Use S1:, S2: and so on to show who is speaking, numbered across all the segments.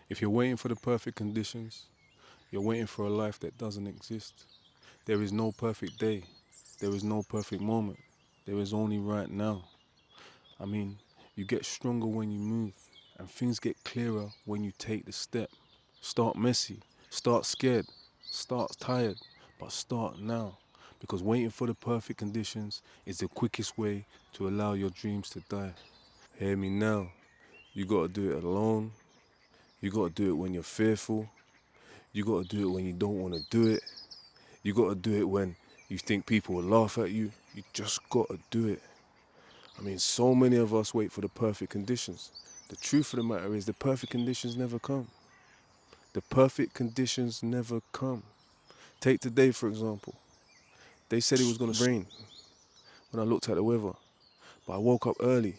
S1: If you're waiting for the perfect conditions, you're waiting for a life that doesn't exist. There is no perfect day. There is no perfect moment. There is only right now. I mean, you get stronger when you move, and things get clearer when you take the step. Start messy, start scared, start tired, but start now. Because waiting for the perfect conditions is the quickest way to allow your dreams to die. Hear me now. You gotta do it alone. You gotta do it when you're fearful. You gotta do it when you don't wanna do it. You gotta do it when you think people will laugh at you. You just gotta do it. I mean, so many of us wait for the perfect conditions. The truth of the matter is the perfect conditions never come. The perfect conditions never come. Take today, for example. They said it was gonna rain when I looked at the weather. But I woke up early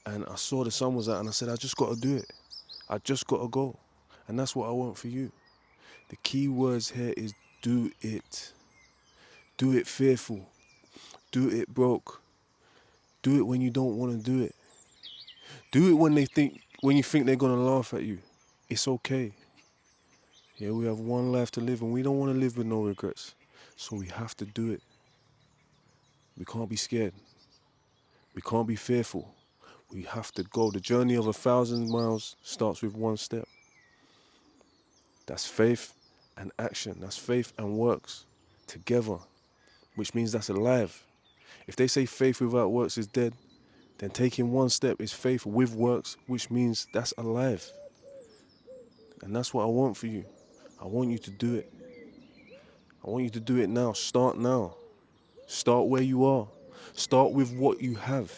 S1: and I saw the sun was out and I said, I just gotta do it. I just gotta go. And that's what I want for you. The key words here is do it. Do it fearful. Do it broke. Do it when you don't want to do it. Do it when you think they're gonna laugh at you. It's okay. Yeah, we have one life to live and we don't want to live with no regrets. So we have to do it. We can't be scared. We can't be fearful. We have to go. The journey of 1,000 miles starts with one step. That's faith and action. That's faith and works together, which means that's alive. If they say faith without works is dead, then taking one step is faith with works, which means that's alive. And that's what I want for you. I want you to do it. I want you to do it now. Start now. Start where you are. Start with what you have.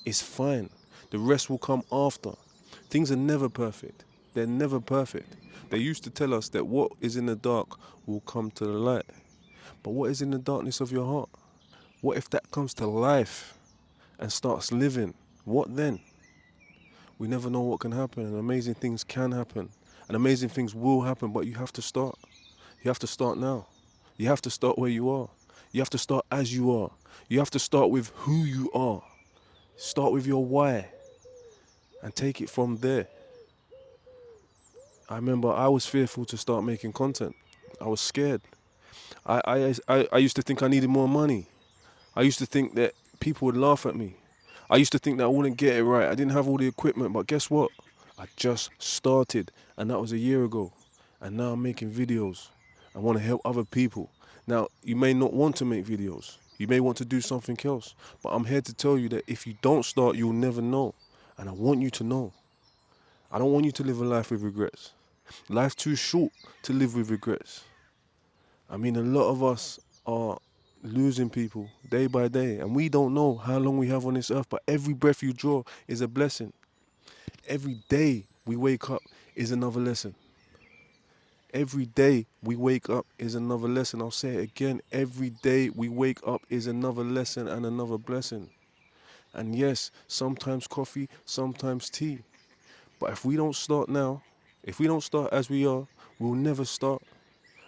S1: It's fine. The rest will come after. Things are never perfect. They're never perfect. They used to tell us that what is in the dark will come to the light. But what is in the darkness of your heart? What if that comes to life and starts living? What then? We never know what can happen, and amazing things can happen, and amazing things will happen, but you have to start. You have to start now. You have to start where you are. You have to start as you are. You have to start with who you are. Start with your why and take it from there. I remember I was fearful to start making content. I was scared. I used to think I needed more money. I used to think that people would laugh at me. I used to think that I wouldn't get it right. I didn't have all the equipment, but guess what? I just started, and that was a year ago. And now I'm making videos. I want to help other people. Now, you may not want to make videos. You may want to do something else. But I'm here to tell you that if you don't start, you'll never know. And I want you to know. I don't want you to live a life with regrets. Life's too short to live with regrets. I mean, a lot of us are losing people day by day, and we don't know how long we have on this earth, but every breath you draw is a blessing. Every day we wake up is another lesson. Every day we wake up is another lesson. I'll say it again. Every day we wake up is another lesson and another blessing. And yes, sometimes coffee, sometimes tea. But if we don't start now, if we don't start as we are, we'll never start.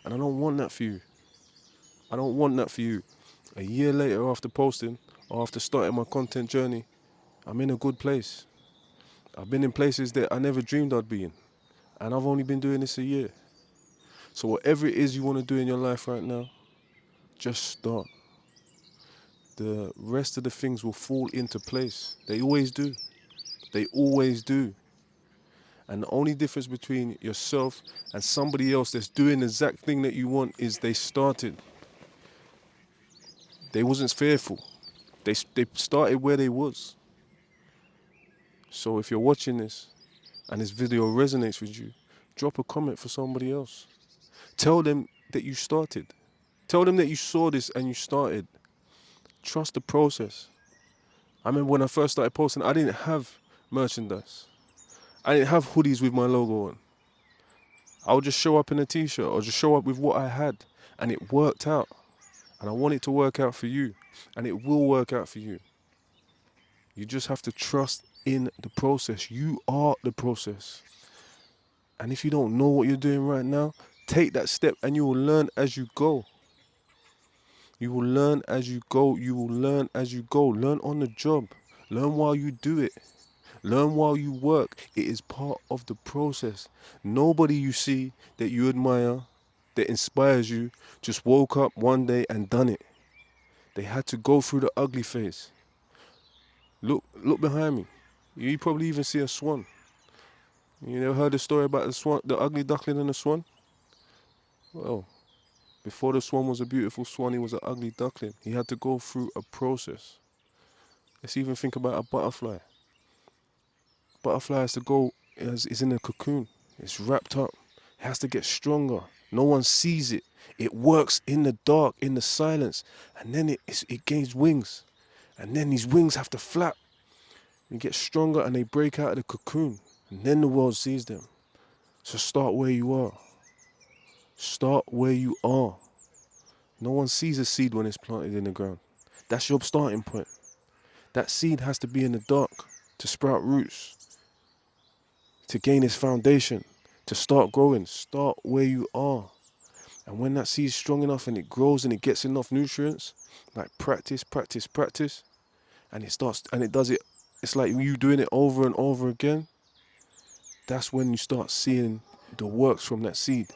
S1: And I don't want that for you. I don't want that for you. A year later after posting, or after starting my content journey, I'm in a good place. I've been in places that I never dreamed I'd be in. And I've only been doing this a year. So whatever it is you want to do in your life right now, just start. The rest of the things will fall into place. They always do. They always do. And the only difference between yourself and somebody else that's doing the exact thing that you want is they started. They wasn't fearful. They started where they was. So if you're watching this and this video resonates with you, drop a comment for somebody else. Tell them that you started. Tell them that you saw this and you started. Trust the process. I remember when I first started posting, I didn't have merchandise. I didn't have hoodies with my logo on. I would just show up in a t-shirt or just show up with what I had. And it worked out. And I want it to work out for you. And it will work out for you. You just have to trust in the process. You are the process. And if you don't know what you're doing right now, take that step and you will learn as you go. You will learn as you go. You will learn as you go. Learn on the job. Learn while you do it. Learn while you work. It is part of the process. Nobody you see that you admire, that inspires you, just woke up one day and done it. They had to go through the ugly phase. Look behind me. You probably even see a swan. You never heard the story about the swan, the ugly duckling and the swan? Well, before the swan was a beautiful swan, he was an ugly duckling. He had to go through a process. Let's even think about a butterfly. Butterfly has to go, is in a cocoon. It's wrapped up. It has to get stronger. No one sees it. It works in the dark, in the silence. And then it gains wings. And then these wings have to flap. They get stronger and they break out of the cocoon. And then the world sees them. So start where you are. Start where you are. No one sees a seed when it's planted in the ground. That's your starting point. That seed has to be in the dark to sprout roots, to gain its foundation, to start growing. Start where you are. And when that seed is strong enough and it grows and it gets enough nutrients, like practice, and it starts and it does it, it's like you doing it over and over again. That's when you start seeing the works from that seed.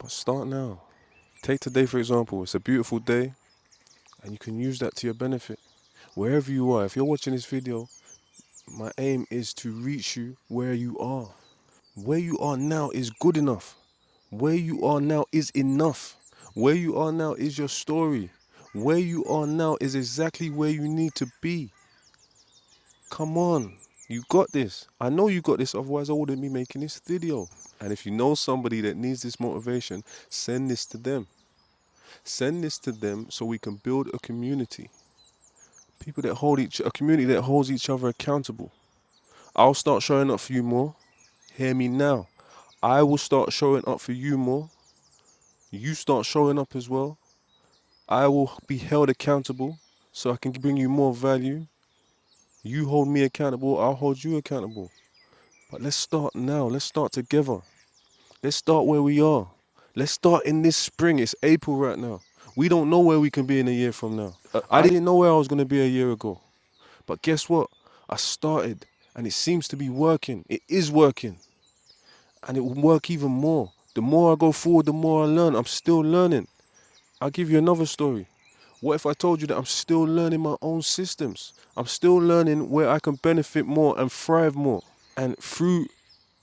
S1: But start now. Take today for example. It's a beautiful day and you can use that to your benefit. Wherever you are, if you're watching this video, my aim is to reach you where you are. Where you are now is good enough. Where you are now is enough. Where you are now is your story. Where you are now is exactly where you need to be. Come on, you got this. I know you got this, otherwise I wouldn't be making this video. And if you know somebody that needs this motivation, send this to them. Send this to them so we can build a community. People that a community that holds each other accountable. I'll start showing up for you more. Hear me now. I will start showing up for you more. You start showing up as well. I will be held accountable so I can bring you more value. You hold me accountable, I'll hold you accountable. But let's start now. Let's start together. Let's start where we are. Let's start in this spring. It's April right now. We don't know where we can be in a year from now. I didn't know where I was going to be a year ago. But guess what? I started and it seems to be working. It is working. And it will work even more. The more I go forward, the more I learn. I'm still learning. I'll give you another story. What if I told you that I'm still learning my own systems? I'm still learning where I can benefit more and thrive more. And through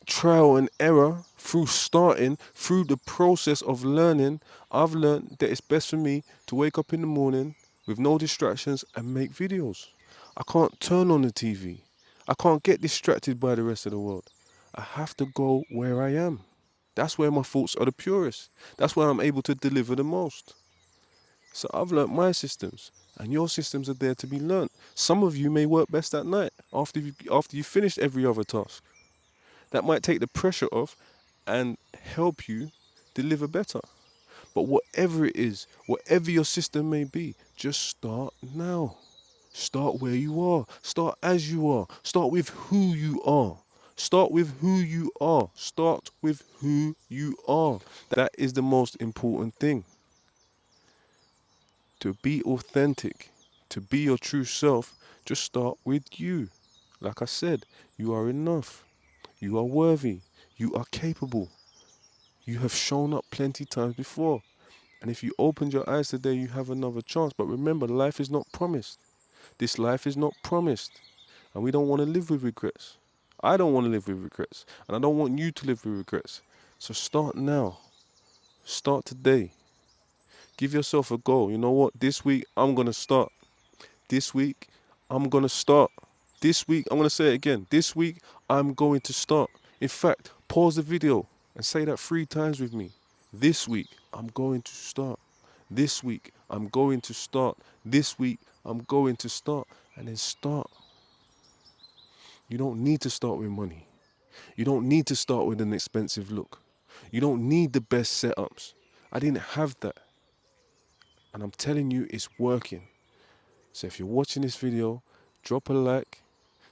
S1: trial and error, through starting, through the process of learning, I've learned that it's best for me to wake up in the morning with no distractions and make videos. I can't turn on the TV. I can't get distracted by the rest of the world. I have to go where I am. That's where my thoughts are the purest. That's where I'm able to deliver the most. So I've learnt my systems, and your systems are there to be learnt. Some of you may work best at night after you finished every other task. That might take the pressure off and help you deliver better. But whatever it is, whatever your system may be, just start now. Start where you are. Start as you are. Start with who you are. Start with who you are. Start with who you are. That is the most important thing. To be authentic, to be your true self, just start with you. Like I said, you are enough. You are worthy. You are capable. You have shown up plenty times before. And if you opened your eyes today, you have another chance. But remember, life is not promised. This life is not promised. And we don't want to live with regrets. I don't want to live with regrets. And I don't want you to live with regrets. So start now. Start today. Give yourself a goal. You know what? This week, I'm going to start. This week, I'm going to start. This week, I'm going to say it again. This week, I'm going to start. In fact, pause the video and say that 3 times with me. This week, I'm going to start. This week, I'm going to start. This week, I'm going to start. And then start. You don't need to start with money. You don't need to start with an expensive look. You don't need the best setups. I didn't have that. And I'm telling you, it's working. So if you're watching this video, drop a like,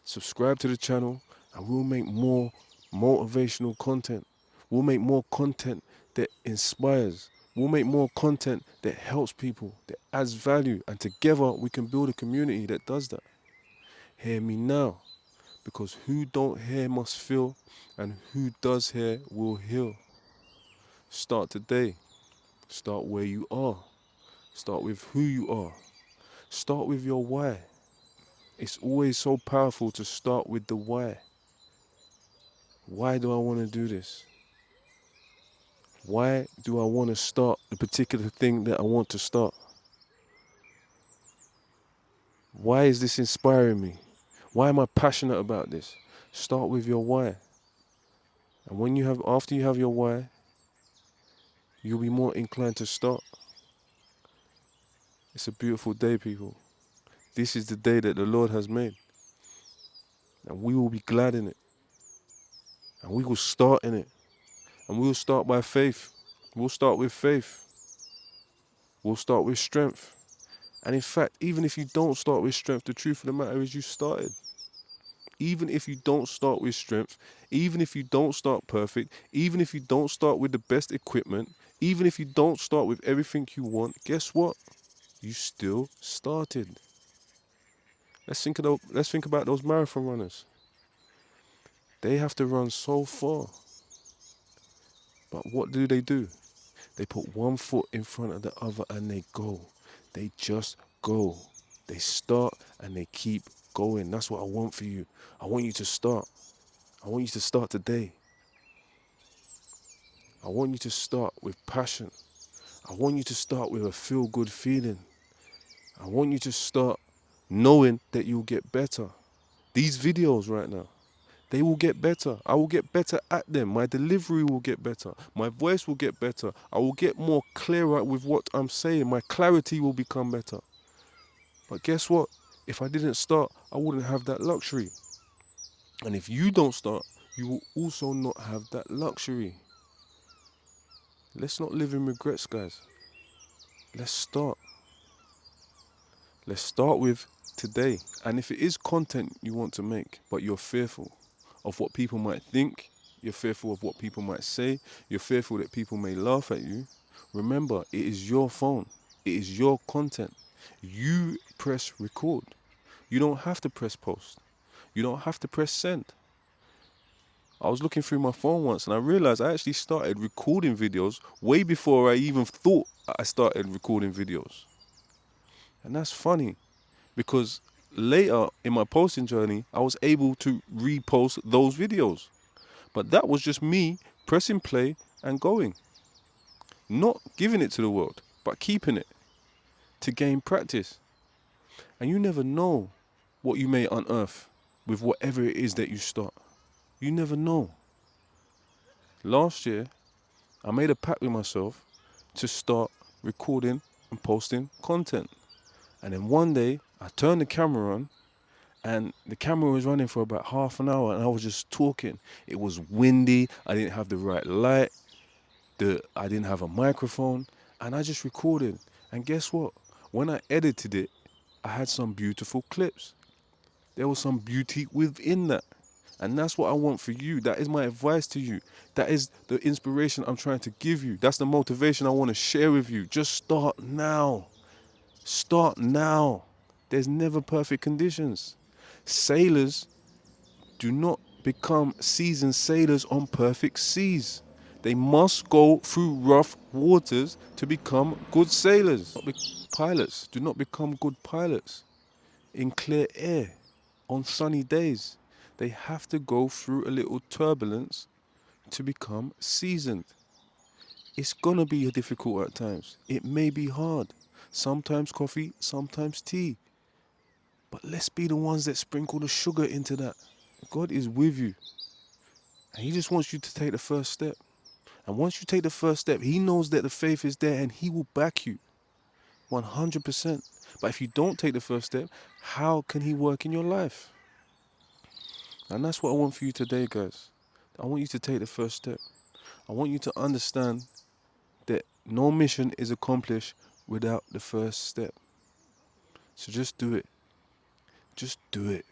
S1: subscribe to the channel, and we'll make more motivational content. We'll make more content that inspires. We'll make more content that helps people, that adds value. And together we can build a community that does that. Hear me now. Because who don't hear must feel, and who does hear will heal. Start today. Start where you are. Start with who you are. Start with your why. It's always so powerful to start with the why. Why do I want to do this? Why do I want to start the particular thing that I want to start? Why is this inspiring me? Why am I passionate about this? Start with your why. And after you have your why, you'll be more inclined to start. It's a beautiful day, people. This is the day that the Lord has made. And we will be glad in it. And we will start in it. And we will start by faith. We'll start with faith. We'll start with strength. And in fact, even if you don't start with strength, the truth of the matter is you started. Even if you don't start with strength, even if you don't start perfect, even if you don't start with the best equipment, even if you don't start with everything you want, guess what? You still started. Let's think about those marathon runners. They have to run so far. But what do? They put one foot in front of the other and they go. They just go. They start and they keep going. That's what I want for you. I want you to start. I want you to start today. I want you to start with passion. I want you to start with a feel-good feeling. I want you to start knowing that you'll get better. These videos right now, they will get better. I will get better at them. My delivery will get better. My voice will get better. I will get more clearer with what I'm saying. My clarity will become better. But guess what? If I didn't start, I wouldn't have that luxury. And if you don't start, you will also not have that luxury. Let's not live in regrets, guys. Let's start. Let's start with today. And if it is content you want to make, but you're fearful of what people might think, you're fearful of what people might say, you're fearful that people may laugh at you, remember, it is your phone. It is your content. You press record. You don't have to press post. You don't have to press send. I was looking through my phone once and I realized I actually started recording videos way before I even thought I started recording videos. And that's funny because later in my posting journey, I was able to repost those videos. But that was just me pressing play and going. Not giving it to the world, but keeping it to gain practice. And you never know what you may unearth with whatever it is that you start. You never know. Last year, I made a pact with myself to start recording and posting content. And then one day, I turned the camera on and the camera was running for about half an hour and I was just talking. It was windy. I didn't have the right light. I didn't have a microphone. And I just recorded. And guess what? When I edited it, I had some beautiful clips. There was some beauty within that. And that's what I want for you. That is my advice to you. That is the inspiration I'm trying to give you. That's the motivation I want to share with you. Just start now. Start now. There's never perfect conditions. Sailors do not become seasoned sailors on perfect seas. They must go through rough waters to become good sailors. Pilots do not become good pilots in clear air on sunny days. They have to go through a little turbulence to become seasoned. It's gonna be difficult at times. It may be hard. Sometimes coffee, sometimes tea. But let's be the ones that sprinkle the sugar into that. God is with you. And He just wants you to take the first step. And once you take the first step, He knows that the faith is there and He will back you 100%. But if you don't take the first step, how can He work in your life? And that's what I want for you today, guys. I want you to take the first step. I want you to understand that no mission is accomplished without the first step. So just do it. Just do it.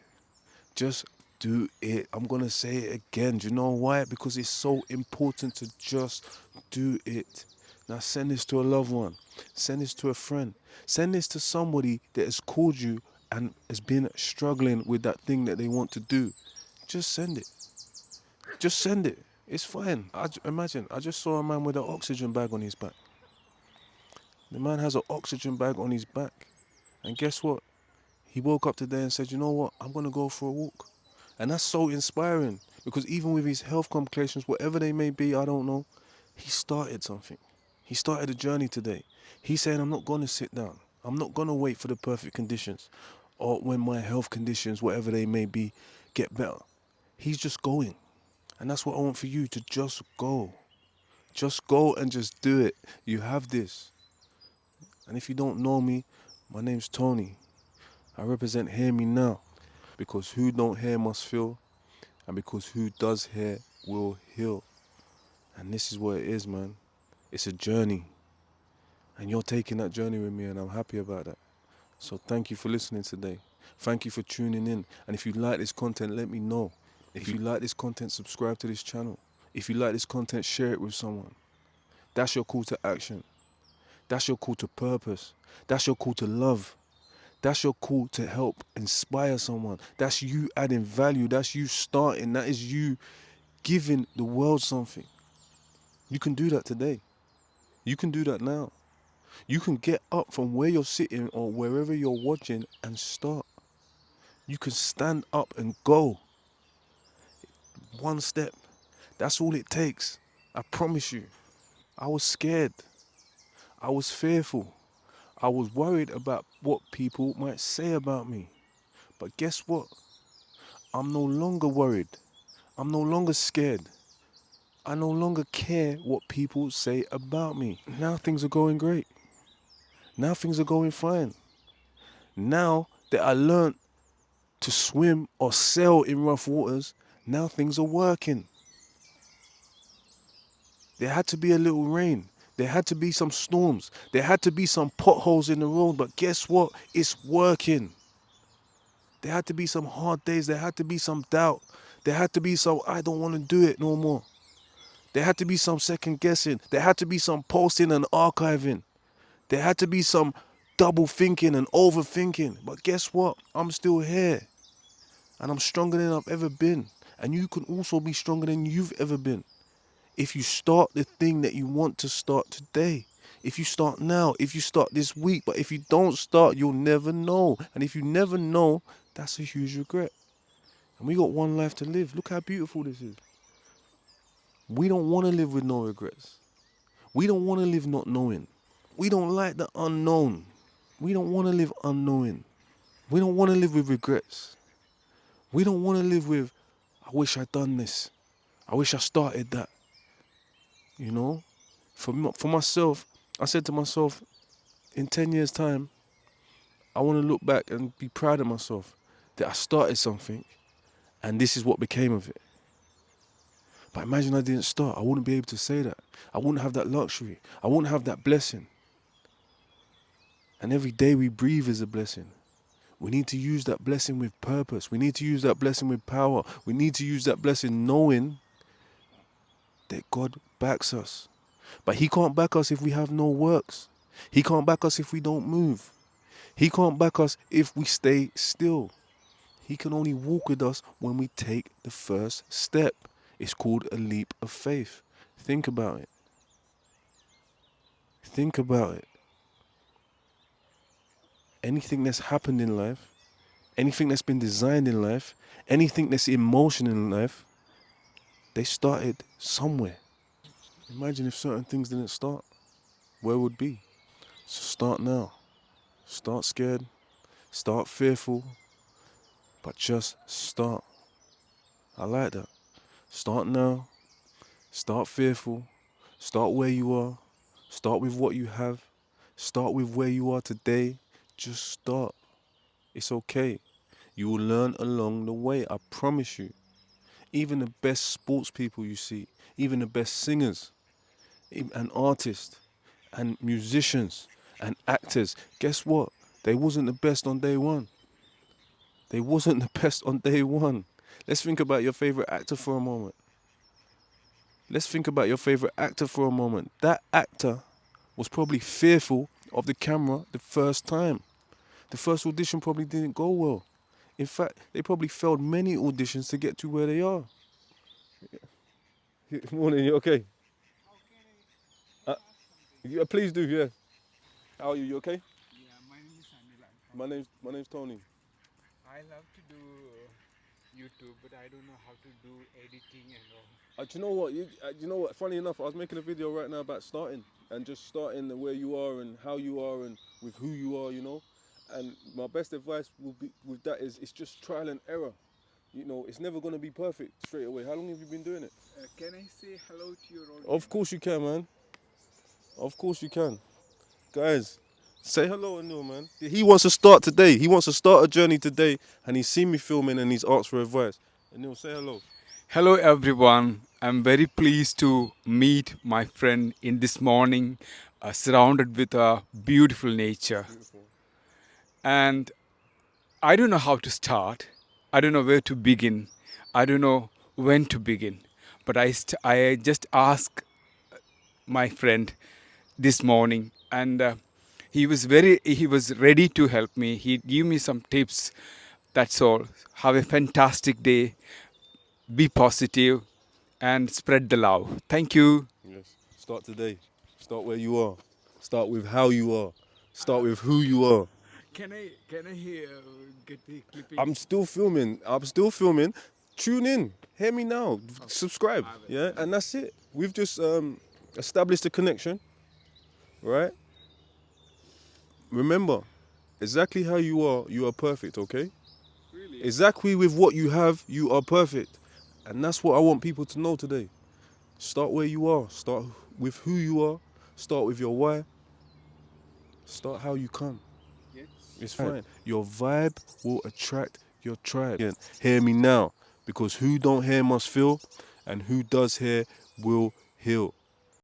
S1: Just do it. I'm going to say it again. Do you know why? Because it's so important to just do it. Now send this to a loved one. Send this to a friend. Send this to somebody that has called you and has been struggling with that thing that they want to do. just send it. Just send it. It's fine. Imagine, I just saw a man with an oxygen bag on his back. The man has an oxygen bag on his back. And guess what? He woke up today and said, you know what? I'm going to go for a walk. And that's so inspiring because even with his health complications, whatever they may be, I don't know, he started something. He started a journey today. He's saying, I'm not going to sit down. I'm not going to wait for the perfect conditions or when my health conditions, whatever they may be, get better. He's just going. And that's what I want for you, to just go. Just go and just do it. You have this. And if you don't know me, my name's Tony. I represent Hear Me Now. Because who don't hear must feel. And because who does hear will heal. And this is what it is, man. It's a journey. And you're taking that journey with me, and I'm happy about that. So thank you for listening today. Thank you for tuning in. And if you like this content, let me know. If you like this content, subscribe to this channel. If you like this content, share it with someone. That's your call to action. That's your call to purpose. That's your call to love. That's your call to help inspire someone. That's you adding value. That's you starting. That is you giving the world something. You can do that today. You can do that now. You can get up from where you're sitting or wherever you're watching and start. You can stand up and go. One step. That's all it takes. I promise you. I was scared. I was fearful. I was worried about what people might say about me. But guess what? I'm no longer worried. I'm no longer scared. I no longer care what people say about me. Now things are going great. Now things are going fine. Now that I learned to swim or sail in rough waters, now things are working. There had to be a little rain. There had to be some storms. There had to be some potholes in the road, but guess what? It's working. There had to be some hard days. There had to be some doubt. There had to be some, I don't want to do it no more. There had to be some second guessing. There had to be some posting and archiving. There had to be some double thinking and overthinking. But guess what? I'm still here. And I'm stronger than I've ever been. And you can also be stronger than you've ever been. If you start the thing that you want to start today. If you start now, if you start this week. But if you don't start, you'll never know. And if you never know, that's a huge regret. And we got one life to live. Look how beautiful this is. We don't want to live with no regrets. We don't want to live not knowing. We don't like the unknown. We don't want to live unknowing. We don't want to live with regrets. We don't want to live with, I wish I'd done this. I wish I started that. You know? For myself, I said to myself, in 10 years' time, I want to look back and be proud of myself that I started something and this is what became of it. But imagine I didn't start. I wouldn't be able to say that. I wouldn't have that luxury. I wouldn't have that blessing. And every day we breathe is a blessing. We need to use that blessing with purpose. We need to use that blessing with power. We need to use that blessing knowing that God backs us. But He can't back us if we have no works. He can't back us if we don't move. He can't back us if we stay still. He can only walk with us when we take the first step. It's called a leap of faith. Think about it. Think about it. Anything that's happened in life, anything that's been designed in life, anything that's in motion in life, they started somewhere. Imagine if certain things didn't start. Where would be? So start now. Start scared. Start fearful. But just start. I like that. Start now. Start fearful. Start where you are. Start with what you have. Start with where you are today. Just start. It's okay. You will learn along the way. I promise you. Even the best sports people you see, even the best singers and artists and musicians and actors, guess what? They wasn't the best on day one. They wasn't the best on day one. Let's think about your favorite actor for a moment. Let's think about your favorite actor for a moment. That actor was probably fearful of the camera the first time. The first audition probably didn't go well. In fact, they probably failed many auditions to get to where they are. Morning, you okay? Uh, yeah, please do, yeah. How are you? You okay?
S2: Yeah, my name is Anil. I'm from.
S1: My name's Tony.
S2: I love to do YouTube, but I don't know how to do editing and all.
S1: Do you know what? You know what? Funny enough, I was making a video right now about starting and just starting where you are and how you are and with who you are, you know. And my best advice will be with that is it's just trial and error. You know, it's never gonna be perfect straight away. How long have you been doing it?
S2: Can I say hello to your
S1: Of
S2: audience?
S1: course you can, man. Of course you can. Guys, say hello, Anil, man. He wants to start today. He wants to start a journey today, and he's seen me filming and he's asked for advice. Anil, say hello.
S2: Hello, everyone. I'm very pleased to meet my friend in this morning, surrounded with a beautiful nature.
S1: Beautiful.
S2: And I don't know how to start. I don't know where to begin. I don't know when to begin. But I just ask my friend this morning, and he was ready to help me. He gave me some tips. That's all. Have a fantastic day. Be positive and spread the love. Thank you.
S1: Yes. Start today. Start where you are. Start with how you are. Start with who you are.
S2: Can I get the
S1: I'm
S2: clippings?
S1: still filming. I'm still filming. Tune in. Hear me now. Subscribe.
S2: I will.
S1: Yeah, and that's it. We've just established a connection, right? Remember, exactly how you are perfect, okay?
S2: Really?
S1: Exactly with what you have, you are perfect. And that's what I want people to know today. Start where you are. Start with who you are. Start with your why. Start how you come.
S2: Yes.
S1: It's fine. Your vibe will attract your tribe. Again, hear me now. Because who don't hear must feel, and who does hear will heal.